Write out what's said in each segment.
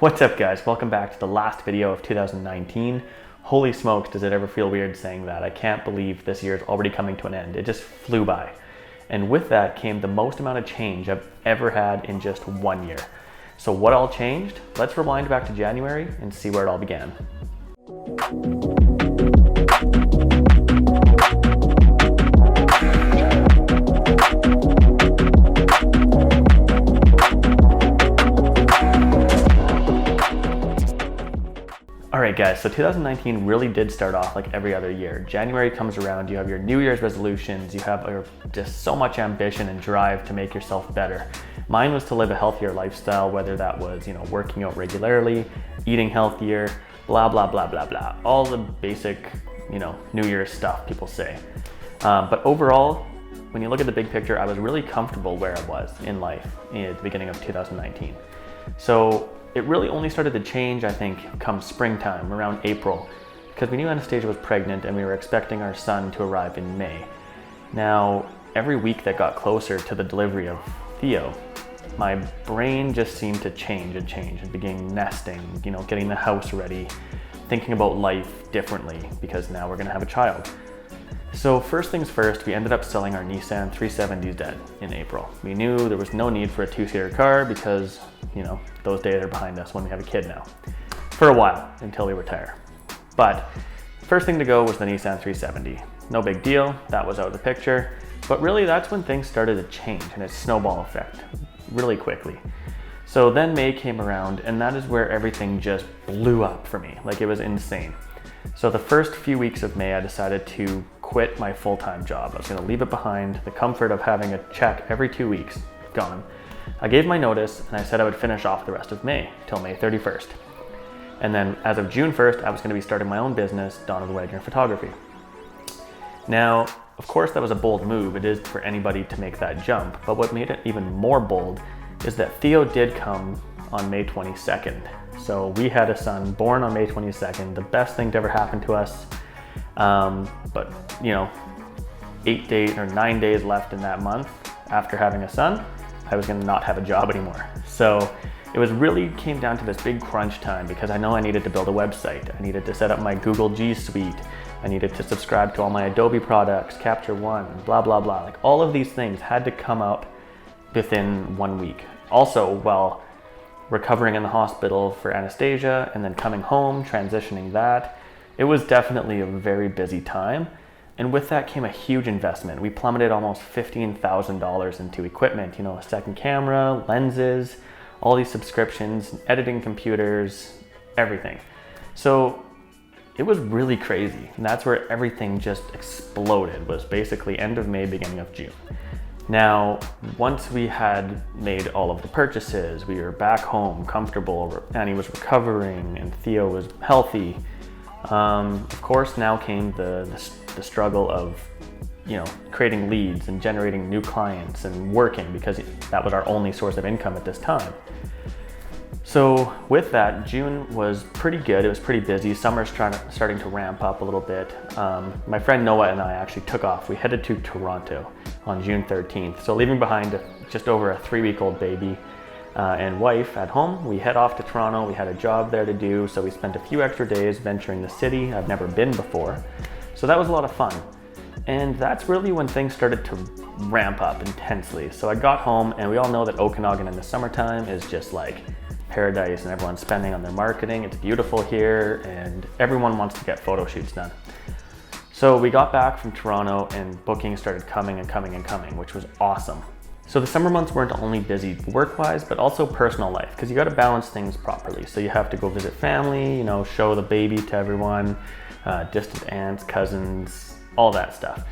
What's up guys, welcome back to the last video of 2019. Holy smokes, does it ever feel weird saying that? I can't believe this year is already coming to an end. It just flew by. And with that came the most amount of change I've ever had in just 1 year. So what all changed? Let's rewind back to January and see where it all began. Alright guys, so 2019 really did start off like every other year. January comes around, you have your New Year's resolutions, you have just so much ambition and drive to make yourself better. Mine was to live a healthier lifestyle, whether that was, working out regularly, eating healthier, blah, blah, blah, blah, blah. All the basic, New Year's stuff people say. But overall, when you look at the big picture, I was really comfortable where I was in life at the beginning of 2019. So it really only started to change, I think, come springtime, around April, because we knew Anastasia was pregnant and we were expecting our son to arrive in May. Now, every week that got closer to the delivery of Theo, my brain just seemed to change and begin nesting, getting the house ready, thinking about life differently because now we're gonna have a child. So first things first, we ended up selling our Nissan 370s dead in April. We knew there was no need for a two-seater car because, those days are behind us when we have a kid now. For a while, until we retire. But first thing to go was the Nissan 370. No big deal, that was out of the picture. But really that's when things started to change and it's snowball effect really quickly. So then May came around and that is where everything just blew up for me. Like it was insane. So the first few weeks of May, I decided to quit my full-time job. I was gonna leave it behind, the comfort of having a check every 2 weeks, gone. I gave my notice and I said I would finish off the rest of May till May 31st. And then as of June 1st, I was gonna be starting my own business, Donovan Wagner Photography. Now, of course that was a bold move. It is for anybody to make that jump, but what made it even more bold is that Theo did come on May 22nd. So we had a son born on May 22nd, the best thing to ever happen to us. But 8 days or 9 days left in that month after having a son, I was gonna not have a job anymore. So it was really came down to this big crunch time because I know I needed to build a website. I needed to set up my Google G Suite. I needed to subscribe to all my Adobe products, Capture One, blah, blah, blah. Like all of these things had to come up within 1 week. Also, while recovering in the hospital for Anastasia and then coming home, transitioning that, it was definitely a very busy time. And with that came a huge investment. We plummeted almost $15,000 into equipment, a second camera, lenses, all these subscriptions, editing computers, everything. So it was really crazy. And that's where everything just exploded, was basically end of May, beginning of June. Now, once we had made all of the purchases, we were back home, comfortable, Annie was recovering, and Theo was healthy. Of course, now came the struggle of, creating leads and generating new clients and working because that was our only source of income at this time. So with that, June was pretty good. It was pretty busy. Summer's starting to ramp up a little bit. My friend Noah and I actually took off. We headed to Toronto on June 13th. So leaving behind just over a 3-week-old baby and wife at home, we head off to Toronto. We had a job there to do, so we spent a few extra days venturing the city. I've never been before. So that was a lot of fun. And that's really when things started to ramp up intensely. So I got home, and we all know that Okanagan in the summertime is just like paradise, and everyone's spending on their marketing. It's beautiful here, and everyone wants to get photo shoots done. So we got back from Toronto, and bookings started coming and coming and coming, which was awesome. So the summer months weren't only busy work-wise, but also personal life, because you got to balance things properly. So you have to go visit family, show the baby to everyone, distant aunts, cousins, all that stuff.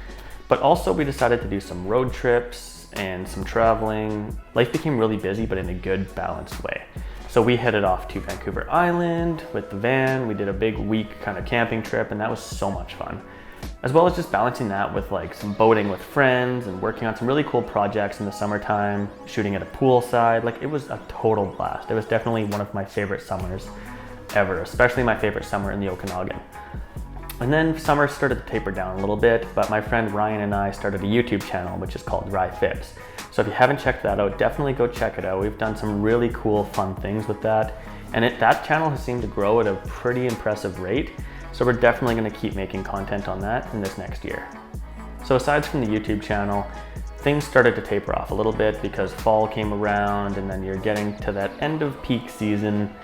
But also we decided to do some road trips and some traveling. Life became really busy, but in a good, balanced way. So we headed off to Vancouver Island with the van. We did a big week kind of camping trip, and that was so much fun. As well as just balancing that with like some boating with friends and working on some really cool projects in the summertime, shooting at a poolside. Like it was a total blast. It was definitely one of my favorite summers ever, especially my favorite summer in the Okanagan. And then summer started to taper down a little bit, but my friend Ryan and I started a YouTube channel, which is called Rye Fibs. So if you haven't checked that out, definitely go check it out. We've done some really cool, fun things with that. And that channel has seemed to grow at a pretty impressive rate. So we're definitely gonna keep making content on that in this next year. So aside from the YouTube channel, things started to taper off a little bit because fall came around and then you're getting to that end of peak season.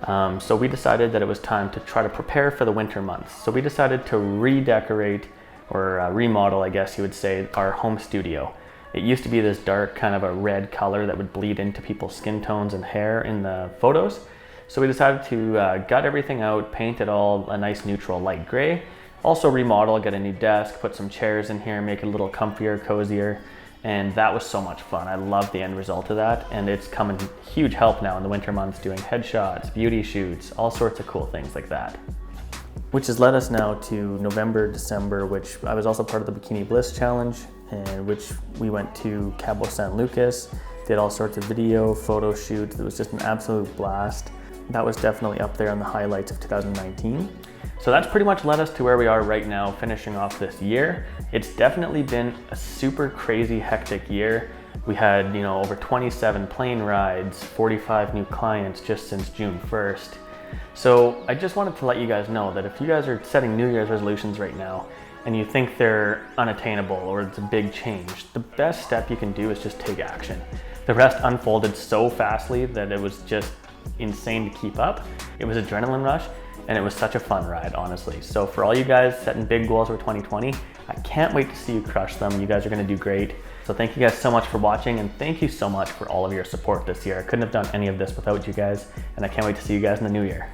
So we decided that it was time to try to prepare for the winter months. So we decided to redecorate or remodel, I guess you would say, our home studio. It used to be this dark kind of a red color that would bleed into people's skin tones and hair in the photos. So we decided to gut everything out, paint it all a nice neutral light gray. Also remodel, get a new desk, put some chairs in here, make it a little comfier, cozier. And that was so much fun. I love the end result of that. And it's come in huge help now in the winter months doing headshots, beauty shoots, all sorts of cool things like that. Which has led us now to November, December, which I was also part of the Bikini Bliss Challenge, and which we went to Cabo San Lucas, did all sorts of video, photo shoots. It was just an absolute blast. That was definitely up there on the highlights of 2019. So that's pretty much led us to where we are right now, finishing off this year. It's definitely been a super crazy, hectic year. We had, over 27 plane rides, 45 new clients just since June 1st. So I just wanted to let you guys know that if you guys are setting New Year's resolutions right now and you think they're unattainable or it's a big change, the best step you can do is just take action. The rest unfolded so fastly that it was just insane to keep up. It was adrenaline rush and it was such a fun ride, honestly. So for all you guys setting big goals for 2020, I can't wait to see you crush them. You guys are gonna do great. So thank you guys so much for watching, and thank you so much for all of your support this year. I couldn't have done any of this without you guys, and I can't wait to see you guys in the new year.